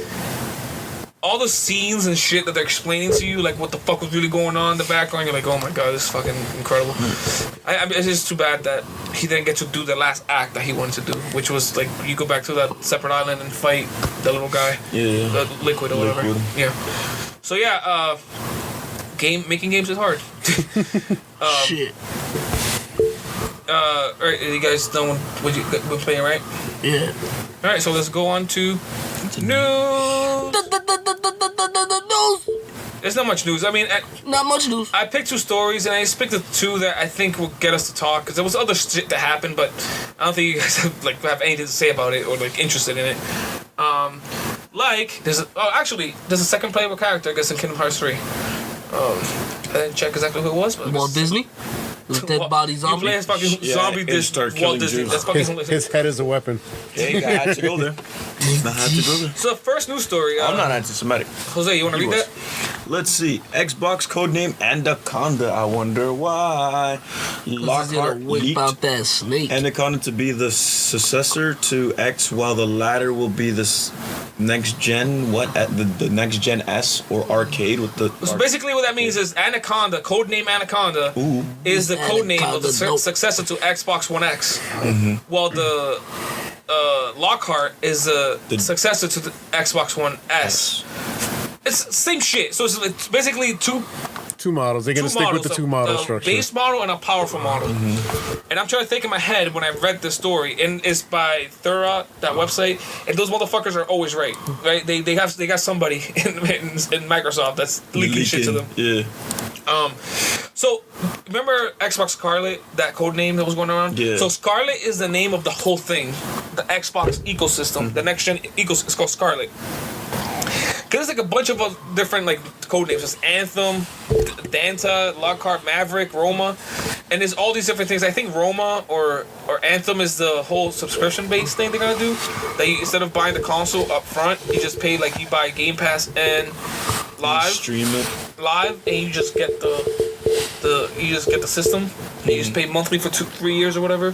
all the scenes and shit that they're explaining to you, like what the fuck was really going on in the background. You're like, oh my god, this is fucking incredible. It's just too bad that he didn't get to do the last act that he wanted to do, which was like you go back to that separate island and fight the little guy, the Liquid or whatever. Yeah. So yeah, making games is hard. Shit. Alright, you guys done with what you've been playing, right? Yeah. Alright, so let's go on to news. There's not much news. I mean, Not much news. I picked 2 stories, and I just picked the 2 that I think will get us to talk, because there was other shit that happened, but I don't think you guys have anything to say about it or interested in it. There's a second playable character, I guess, in Kingdom Hearts 3. I didn't check exactly who it was, but Walt Disney? The dead body zombie? You play as fucking zombie and Disney. start Walt killing Disney. Jews. That's fucking hilarious. His head is a weapon. Yeah, you had to go there. I had to go there. So the first news story. I'm not anti-Semitic. Jose, you want to read that? Let's see. Xbox codename Anaconda. I wonder why. Lockhart Whip leaked out that snake. Anaconda to be the successor to X, while the latter will be the next gen. The next gen S or arcade with the. So basically, what that means is Anaconda, codename Anaconda, is the codename of the successor to Xbox One X, while the Lockhart is the successor to the Xbox One S. It's the same shit. So it's basically two models. They're gonna stick with the 2 model structure. Base model and a powerful model. And I'm trying to think in my head when I read this story, and it's by Thura, that website, and those motherfuckers are always right. They got somebody in Microsoft that's leaking shit to them. Yeah. So remember Xbox Scarlet, that code name that was going around? Yeah. So Scarlet is the name of the whole thing, the Xbox ecosystem, the next gen ecosystem. It's called Scarlet. Cause there's like a bunch of different code names. There's Anthem, Danta, Lockhart, Maverick, Roma, and there's all these different things. I think Roma or Anthem is the whole subscription based thing they're gonna do. That you, instead of buying the console up front, you just pay you buy Game Pass and live, Stream it live, and you just get the system. And you just pay monthly for 2-3 years or whatever.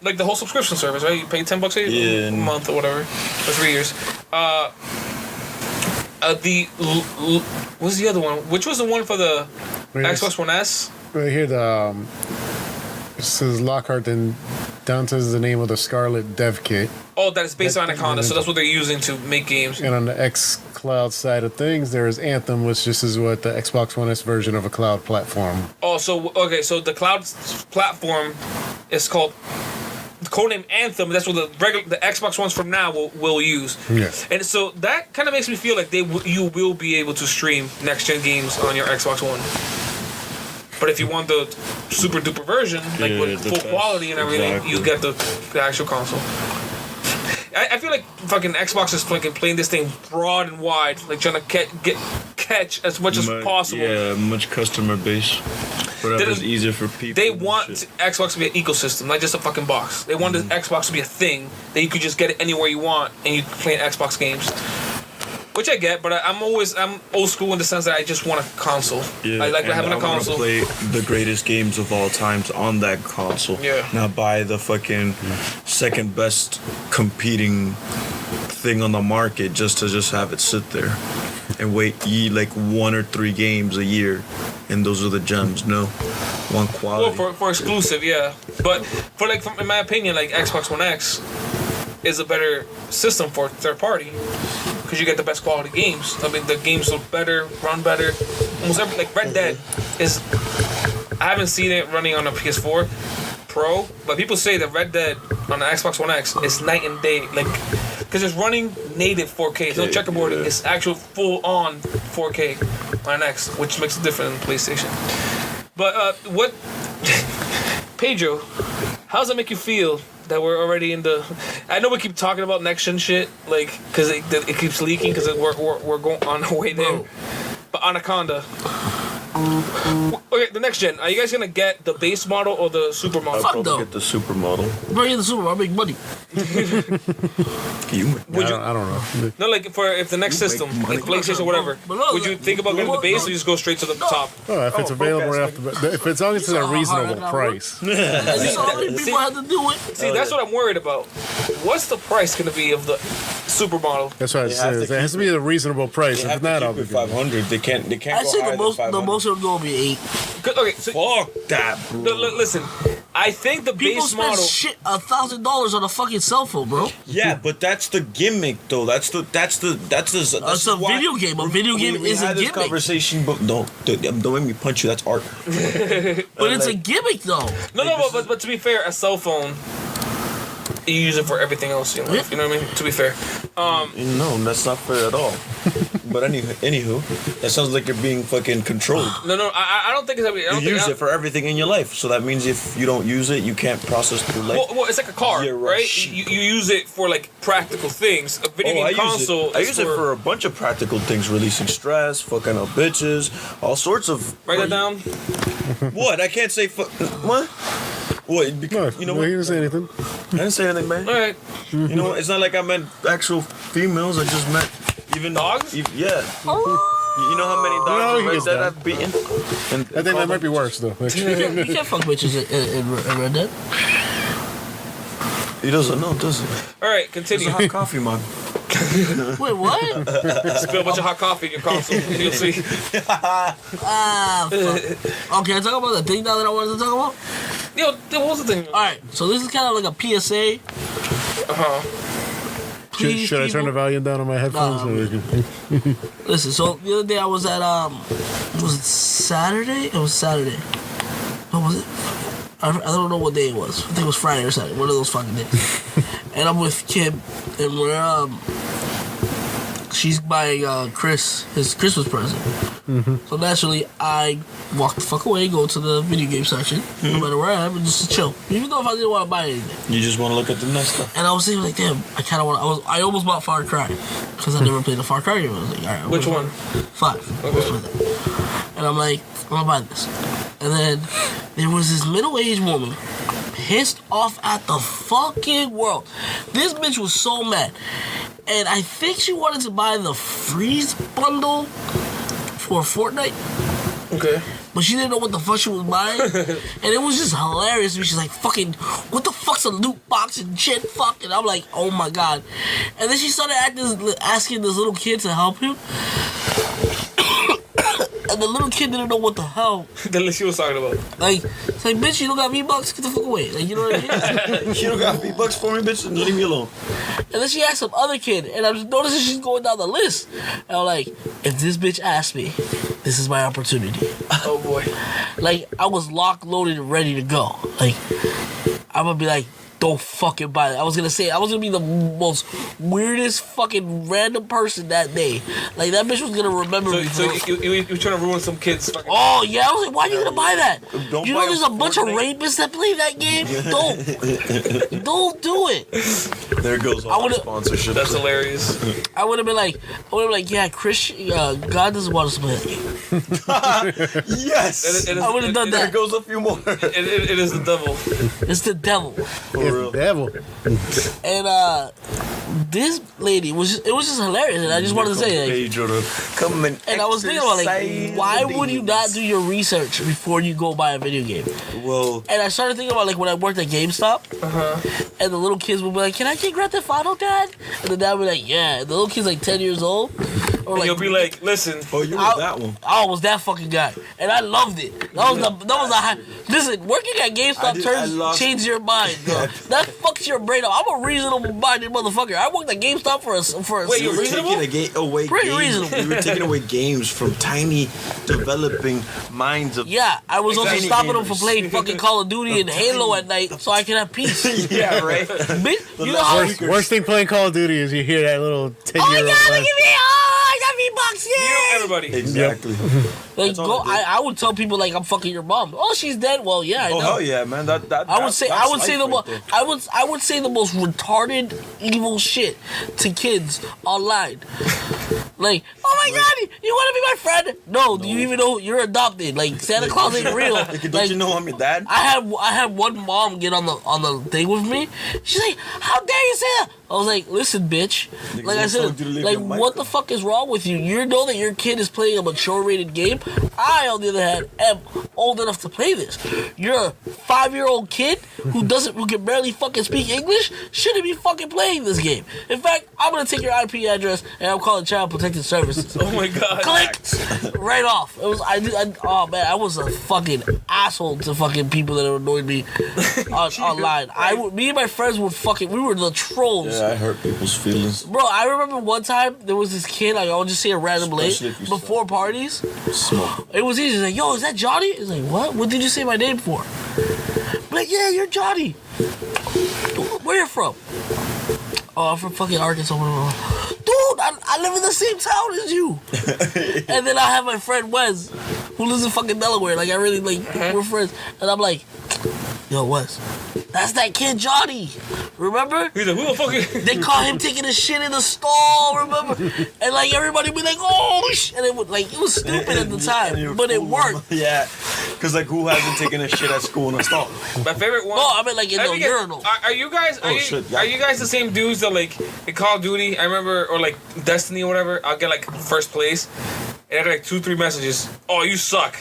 Like the whole subscription service, right? You pay $10 a month or whatever for 3 years. What's the other one? Which was the one for the Xbox One S? Right here, it says Lockhart, and Danta is the name of the Scarlet dev kit. Oh, that is based on Anaconda, so that's what they're using to make games. And on the X Cloud side of things, there is Anthem, which just is what the Xbox One S version of a cloud platform. Oh, so the cloud platform is called the codename Anthem. That's what the Xbox Ones from now will use. Yes. And so that kind of makes me feel like you will be able to stream next gen games on your Xbox One. But if you want the super duper version, with full quality and everything, you get the actual console. I feel like fucking Xbox is fucking playing this thing broad and wide, trying to catch as much as possible. Yeah, much customer base. Whatever's easier for people. They want Xbox to be an ecosystem, not just a fucking box. They want the Xbox to be a thing that you could just get it anywhere you want and you can play Xbox games. Which I get, but I'm old school in the sense that I just want a console. Yeah, I like having a console. I want to play the greatest games of all times on that console. Yeah. Not buy the fucking second best competing thing on the market just to have it sit there and wait 1 or 3 games a year, and those are the gems. No, one quality. Well, for exclusive, yeah. But for in my opinion, Xbox One X is a better system for third party. Because you get the best quality games. I mean, the games look better, run better. Almost every Red Dead is. I haven't seen it running on a PS4 Pro, but people say that Red Dead on the Xbox One X is night and day. Because it's running native 4K. It's no checkerboarding. It's actual full-on 4K on an X, which makes it different than PlayStation. But what, Pedro? How does it make you feel that we're already in the? I know we keep talking about next gen shit, because it keeps leaking, because we're going on our way there. But Anaconda. Okay, the next gen. Are you guys gonna get the base model or the super model? Fuck I'll no. get the super model. Bro, get the super. I'll make money. I don't know. No, if the next system, like PlayStation or whatever, would you think about getting the base or you just go straight to the top? Oh, if it's available if it's long as it's at a reasonable price. People have to do it. See, that's what I'm worried about. What's the price gonna be of the super model? That's what it says. It has to be a reasonable price. If not, I'll be 500. They can't I go say higher than 500. the most it'll go will be 8. Okay, so Fuck that, bro. listen, I think the People base spend model. shit $1,000 on a fucking cell phone, bro. Yeah, but that's the gimmick, though. That's a video game. A video game is a had this gimmick. conversation, but don't make me punch you. That's art. But it's a gimmick, though. No, but to be fair, a cell phone, you use it for everything else. You know what I mean? To be fair. No, that's not fair at all. But anywho, that sounds like you're being fucking controlled. No, I don't think it's that. You use it for everything in your life, so that means if you don't use it, you can't process through life. Well, it's like a car, right? You use it for like practical things. A video game console. I use it for a bunch of practical things, releasing stress, fucking up bitches, all sorts of. Write that down. What? I can't say what? What? Because, You know what? He didn't say anything. I didn't say anything, man. All right. You know what? It's not like I meant actual females. I just meant even dogs. Yeah. You know how many dogs No, in he Red gets Dead down. I've beaten? I think that might be worse though. You can't fuck bitches in Red Dead. He doesn't know, does he? All right, It's continue. a hot coffee mug. Wait, what? Spill a bunch of hot coffee in your console. You'll see. Fuck. Okay, I talk about the thing now that I wanted to talk about? Yo, what was the thing? Alright, so this is kind of like a PSA. Please, Should I turn the people- volume down on my headphones? Nah. Listen, so the other day I was at, was it Saturday? It was Saturday. What was it? I don't know what day it was. I think it was Friday or Saturday. One of those fucking days. And I'm with Kim, and we're, she's buying, Chris his Christmas present. So naturally, I walk the fuck away, go to the video game section, no matter where I am, and just chill. Even though if I didn't want to buy anything. You just want to look at the next stuff. And I was thinking, like, damn, I kind of want to. I almost bought Far Cry because I never played the Far Cry game. I was like, all right. Which one? 5. And I'm like, I'm gonna buy this. And then there was this middle-aged woman pissed off at the fucking world. This bitch was so mad. And I think she wanted to buy the freeze bundle for Fortnite. Okay. But she didn't know what the fuck she was buying. And it was just hilarious. She's like, fucking, what the fuck's a loot box and shit? Fuck. And I'm like, oh my God. And then she started asking this little kid to help him. And the little kid didn't know what the hell. The she was talking about. Like, it's like, bitch, you don't got V-Bucks? Get the fuck away. Like, you know what I mean? You don't got V-Bucks for me, bitch? Leave me alone. And then she asked some other kid, and I'm just noticing she's going down the list. And I'm like, if this bitch asks me, this is my opportunity. Oh boy. Like, I was locked, loaded, and ready to go. Like, I'm gonna be like, don't fucking buy it. I was gonna be the most weirdest fucking random person that day. Like, that bitch was gonna remember me. So you trying to ruin some kids? Fucking Oh, yeah, I was like, why are you gonna buy that? Don't You buy know there's a bunch of Fortnite. rapists that play that game? Don't do it. There goes I all our would've- sponsorship. That's hilarious. I would have been like, yeah, Christian, God doesn't want us to play that game. Yes. I would've done There that. goes a few more. It is the devil. It's the devil. For real. It's the devil. And this lady it was just hilarious, and I just wanted to say, like, Pedro to come and I was thinking about, like, exercise why the would you not do your research before you go buy a video game? Well, And I started thinking about, like, when I worked at GameStop, and the little kids would be like, can I get Grand Theft Auto, Dad? And the dad would be like, yeah. And the little kid's like 10 years old. Or And like, you'll be like, listen. oh, you were I- that one. I was that fucking guy, and I loved it. That was the high. Listen, working at GameStop changes your mind, bro. That fucks your brain up. I'm a reasonable-minded motherfucker. I worked at GameStop for a Wait, You were reasonable? taking away Pretty games. reasonable. You were taking away games from tiny, developing minds of. Yeah, I was also Exactly. stopping them from playing fucking Call of Duty and Halo at night so I can have peace. Yeah, right. Bitch, you know how? Worst thing playing Call of Duty is you hear that little 10-year-old. Look at me! Oh, I got V-Bucks, You know yeah! everybody. Exactly. Like, That's all go. I did. I would tell people like I'm fucking your mom. Oh, she's dead. Well, yeah, I know. Oh hell yeah, man! That I would say that's the life most right there. I would say the most retarded evil shit to kids online. Like, oh my God, you want to be my friend? No, do you even know you're adopted? Like, Santa Claus ain't real. Don't Like, you know I'm your dad? I had one mom get on the thing with me. She's like, how dare you say that? I was like, listen, bitch. Niggas Like I don't said, told you to leave like, your mic what the on. fuck is wrong with you? You know that your kid is playing a mature rated game. I, on the other hand, am old enough to play this. You're a 5-year-old kid who can barely fucking speak English, shouldn't be fucking playing this game. In fact, I'm gonna take your IP address and I'm calling child protective protected services. Oh my god. Click! Right off. It was oh man, I was a fucking asshole to fucking people that annoyed me online. Me and my friends would we were the trolls. Yeah, I hurt people's feelings. Bro, I remember one time there was this kid, like I'll just say a random late before parties. Smoke. It was easy. He's like, yo, is that Johnny? He's like, what? What did you say my name for? I'm like, yeah, you're Johnny. Where you from? Oh, I'm from fucking Arkansas. Dude, I live in the same town as you. And then I have my friend Wes, who lives in fucking Delaware. Like, I really, we're friends. And I'm like, yo, Wes, that's that kid Johnny. Remember? He's like, who the fuck is... They caught him taking a shit in the stall, remember? And, like, everybody be like, oh, shit. And it was stupid at the time, but it worked. Yeah. Because, like, who hasn't taken a shit at school in a stall? My favorite one... No, I mean, like, in the urinal. Are you guys... Are you guys the same dudes that, like, in Call of Duty, I remember, or, like, Destiny or whatever, I'll get, like, first place, and I get, like, 2-3 messages. Oh, you suck.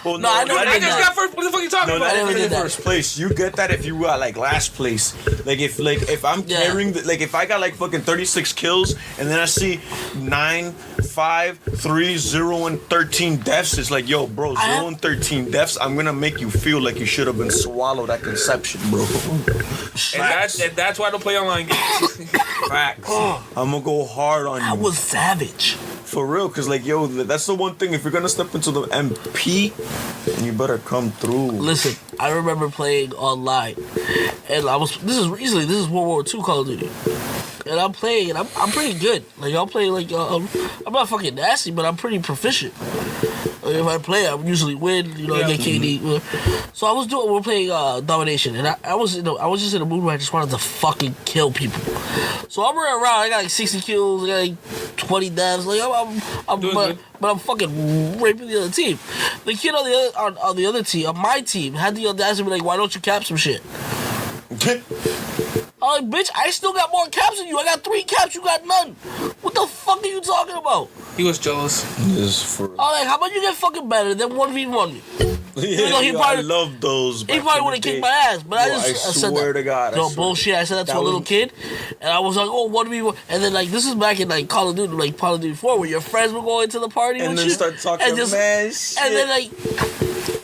Well, no, I just got first. What the fuck are you talking about? I never did first place. You get that if you got like last place. Like if I'm carrying if I got like fucking 36 kills and then I see 9, 5, 3, 0, and 13 deaths, it's like, yo, bro, 0 and 13 deaths. I'm gonna make you feel like you should have been swallowed at conception, bro. And that's why I don't play online games. Facts. I'm gonna go hard on you. I was savage. For real, cause like, yo, that's the one thing. If you're gonna step into the MP, you better come through. Listen, I remember playing online, and this is World War II Call of Duty, and I'm playing, and I'm pretty good. Like I'm playing like I'm not fucking nasty, but I'm pretty proficient. Like, if I play, I usually win. You know, I get KD. So we're playing domination, and I was just in a mood where I just wanted to fucking kill people. So I'm running around. I got like 60 kills. I got like 20 deaths. Like but I'm fucking raping the other team. The kid on the other team, on my team, had the audacity to be like, "Why don't you cap some shit?" I'm like, bitch, I still got more caps than you. I got 3 caps, you got none. What the fuck are you talking about? He was jealous. I'm like, how about you get fucking better than 1v1 me? Yeah, I love those. He probably would have kicked my ass, but I swear to God. No bullshit. I said that to a little kid, and I was like, "Oh, 1v1." And then like this is back in like Call of Duty, like Call of Duty 4, where your friends would go into the party and then shit, start talking and just, man shit. And then like,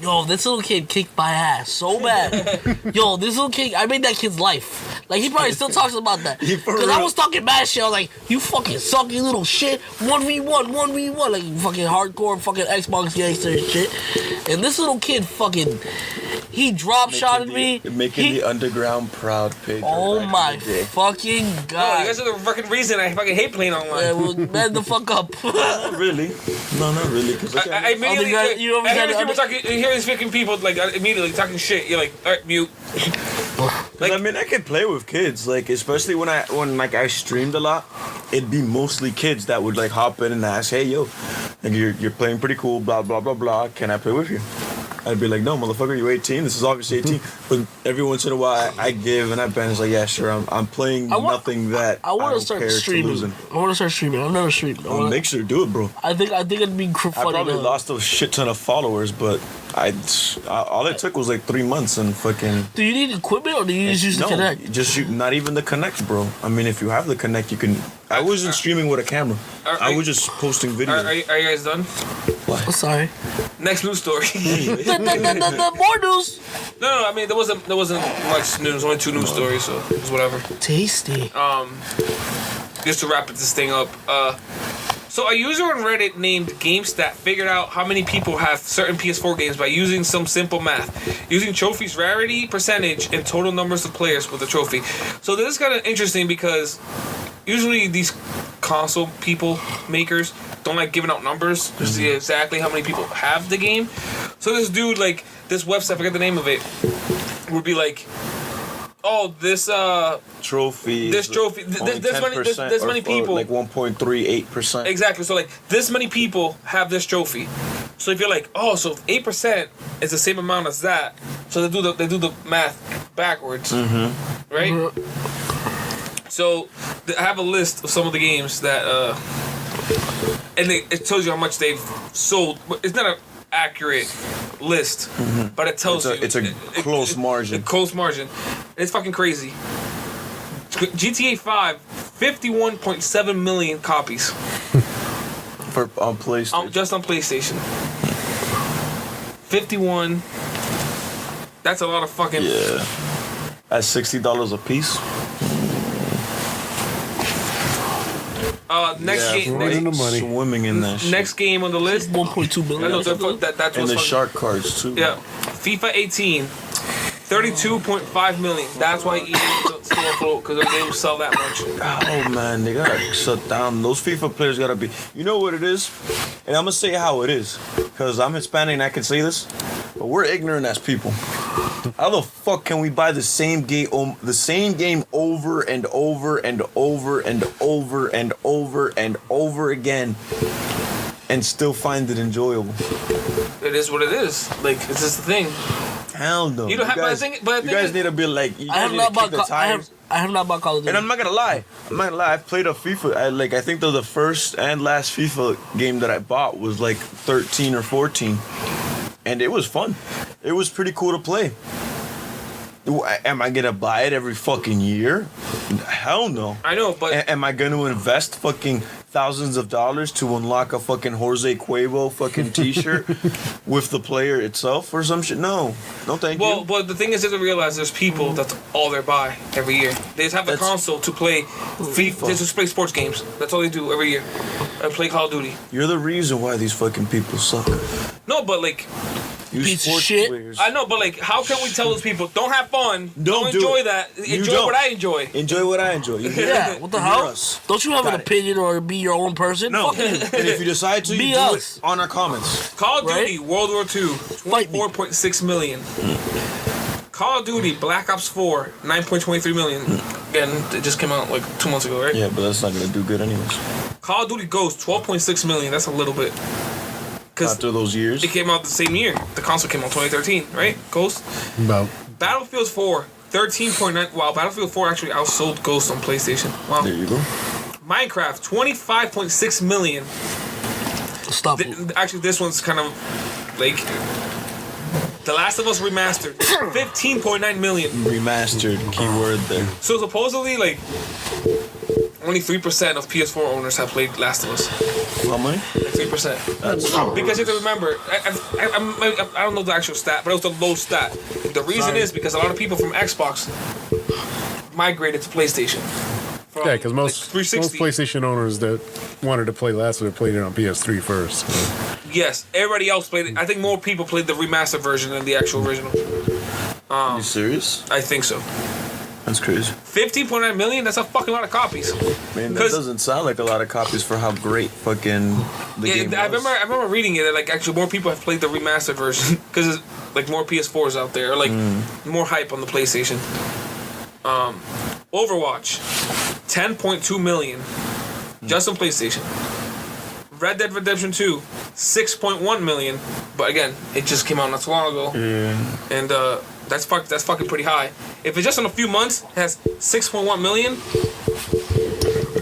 yo, this little kid kicked my ass so bad. Yo, this little kid, I made that kid's life. Like he probably still talks about that because I was talking bad shit. I was like, "You fucking suck, you little shit." 1v1, like fucking hardcore, fucking Xbox gangster and shit. And this little kid fucking, he drop shotted me. Making the underground proud, Pedro. Oh my fucking god! No, you guys are the fucking reason I fucking hate playing online. Yeah, well, man the fuck up. Not really. No, not really. Cause I immediately, I hear these people talking. You hear these fucking people like immediately talking shit. You're like, all right, mute. Like, I mean, I can play with kids, like especially when I streamed a lot. It'd be mostly kids that would like hop in and ask, "Hey, yo, like you're playing pretty cool, blah blah blah blah. Can I play with you?" I'd be like, "No, motherfucker, you're 18. This is obviously 18." But every once in a while, I give, and Ben's like, "Yeah, sure. I'm playing nothing that I want to start streaming. I want to start streaming. I've never streamed. Make sure to do it, bro. I think it'd be funny. I probably lost a shit ton of followers, but all it took was like 3 months and fucking. Do you need equipment or do you just use the Connect? Just shoot. Not even the Connect, bro. I mean, if you have the Connect, you can. I wasn't streaming with a camera. I was just posting videos. Are you guys done? What? Oh, sorry. Next news story. More news. No. I mean, there wasn't much news. Only 2 news stories, so it was whatever. Tasty. Just to wrap this thing up. So a user on Reddit named GameStat figured out how many people have certain PS4 games by using some simple math, using trophies rarity, percentage, and total numbers of players with the trophy. So this is kind of interesting because usually these console makers don't like giving out numbers to see exactly how many people have the game. So this dude, like this website, I forget the name of it, would be like, oh, this trophy. This many people. Like 1.38%. Exactly. So like this many people have this trophy. So if you're like, oh, so 8% is the same amount as that. So they do the math backwards, right? So I have a list of some of the games that, and it tells you how much they've sold. It's not an accurate list, but it tells you it's a close margin. A close margin. It's fucking crazy. GTA 5, 51.7 million copies. For on PlayStation. Just on PlayStation. 51. That's a lot of fucking. Yeah. At $60 a piece. Next game. right in the money. Swimming in that shit. Next game on the list. 1.2 billion. I know that's And what's the fucking- shark cards too. Yeah. FIFA 18. 32.5 million. That's why EA is still afloat, because they don't sell that much. Oh man, they gotta shut down. Those FIFA players gotta be. You know what it is, and I'm gonna say how it is, cause I'm Hispanic and I can say this, but we're ignorant as people. How the fuck can we buy the same game over and over and over and over and over and over again, and still find it enjoyable? It is what it is. Like, it's just the thing. Hell no. You don't have. guys, but the you thing guys is, need to be like. You I guys have need not to bought. kick the tires. I have not bought Call of Duty. And I'm not gonna lie. I've played a FIFA. I think the first and last FIFA game that I bought was like 13 or 14, and it was fun. It was pretty cool to play. Am I gonna buy it every fucking year? Hell no. I know, but Am I gonna invest fucking thousands of dollars to unlock a fucking Jose Cuervo fucking T-shirt with the player itself or some shit? No, thank you. But the thing is, they don't realize there's people that's all they buy every year. They just have the console to play FIFA. They just play sports games. That's all they do every year. And play Call of Duty. You're the reason why these fucking people suck. No, but like, You Piece of sports shit. players. I know, but like, how can we tell those people don't have fun? Don't do enjoy it. that. You Enjoy don't. what I enjoy. Enjoy what I enjoy. You hear Yeah, it? what the You hell? hear us. Don't you have Got an it. opinion or be your own person? No. Fuck you. And if you decide to, Be you do us. it on our comments. Call of Right? Duty World War II, Fight me. 24.6 million. Call of Duty Black Ops 4, 9.23 million. Again, it just came out like 2 months ago, right? Yeah, but that's not gonna do good anyways. Call of Duty Ghost, 12.6 million. That's a little bit. Because After those years. it came out the same year. The console came out 2013, right? Ghost. About Battlefield 4, 13.9. Wow, Battlefield 4 actually outsold Ghost on PlayStation. Wow. There you go. Minecraft, 25.6 million. Stop it. Actually, this one's kind of like The Last of Us Remastered, 15.9 million. Remastered, keyword there. So supposedly, like, only 3% of PS4 owners have played Last of Us. How many? Like 3%. That's Because you have to remember, I don't know the actual stat, but it was the low stat. The reason is because a lot of people from Xbox migrated to PlayStation. From, yeah, because most 360. PlayStation owners that wanted to play Last of Us played it on PS3 first. Yes, everybody else played it. I think more people played the remastered version than the actual original. you serious? I think so. That's crazy. 15.9 million? That's a fucking lot of copies. Man, that 'Cause- doesn't sound like a lot of copies for how great fucking the game I was. remember reading it that like actually more people have played the remastered version because like more PS4s out there, or like more hype on the PlayStation. Overwatch, 10.2 million, just on PlayStation. Red Dead Redemption 2, 6.1 million, but again, it just came out not so long ago, and that's fucking pretty high. If it's just in a few months, it has 6.1 million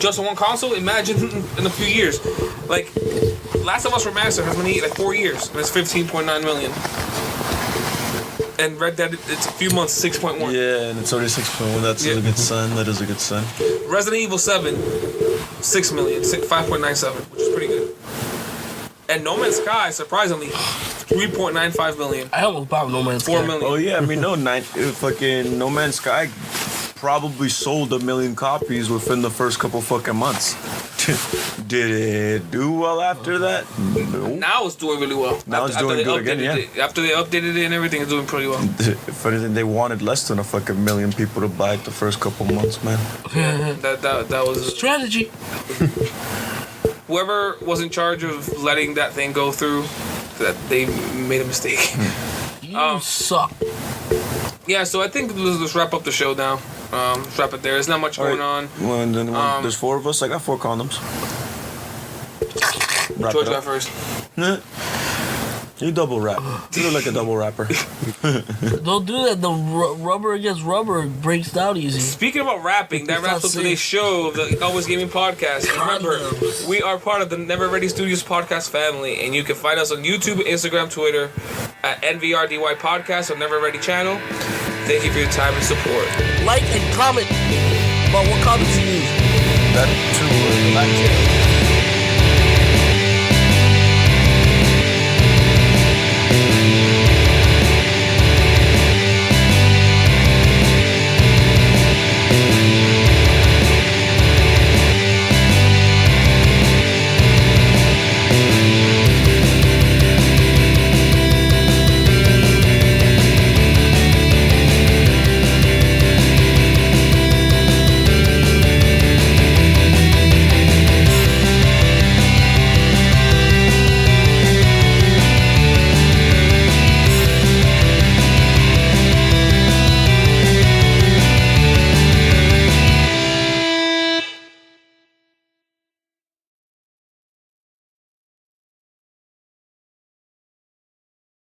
just on one console. Imagine in a few years, like Last of Us Remastered has been like 4 years, and it's 15.9 million. And Red Dead, it's a few months, 6.1. Yeah, and it's already 6.1. That's a good sign. That is a good sign. Resident Evil 7, 6 million, 5.97, which is pretty good. And No Man's Sky, surprisingly, 3.95 million. I almost bought No Man's 4 Sky. million. Oh yeah, I mean fucking No Man's Sky probably sold 1 million copies within the first couple fucking months. Did it do well after that? No. Now it's doing really well. Now it's doing they good again, updated it. After they updated it and everything, it's doing pretty well. If anything, they wanted less than a fucking million people to buy it the first couple months, man. That was Strategy. whoever was in charge of letting that thing go through. That they made a mistake. You suck. Yeah, so I think let's wrap up the show now. Let's wrap it there. There's not much going on. Well, and then there's 4 of us. I got 4 condoms. Wrap George it got up. first. You double wrap. You look like a double rapper. Don't do that. The rubber against rubber breaks down easy. Speaking about rapping, that It's wraps not up today's show of the Always Gaming Podcast. Remember, Condoms. we are part of the Never Ready Studios podcast family, and you can find us on YouTube, Instagram, Twitter at NVRDY Podcast or Never Ready channel. Thank you for your time and support. Like and comment about what comments you use. That too.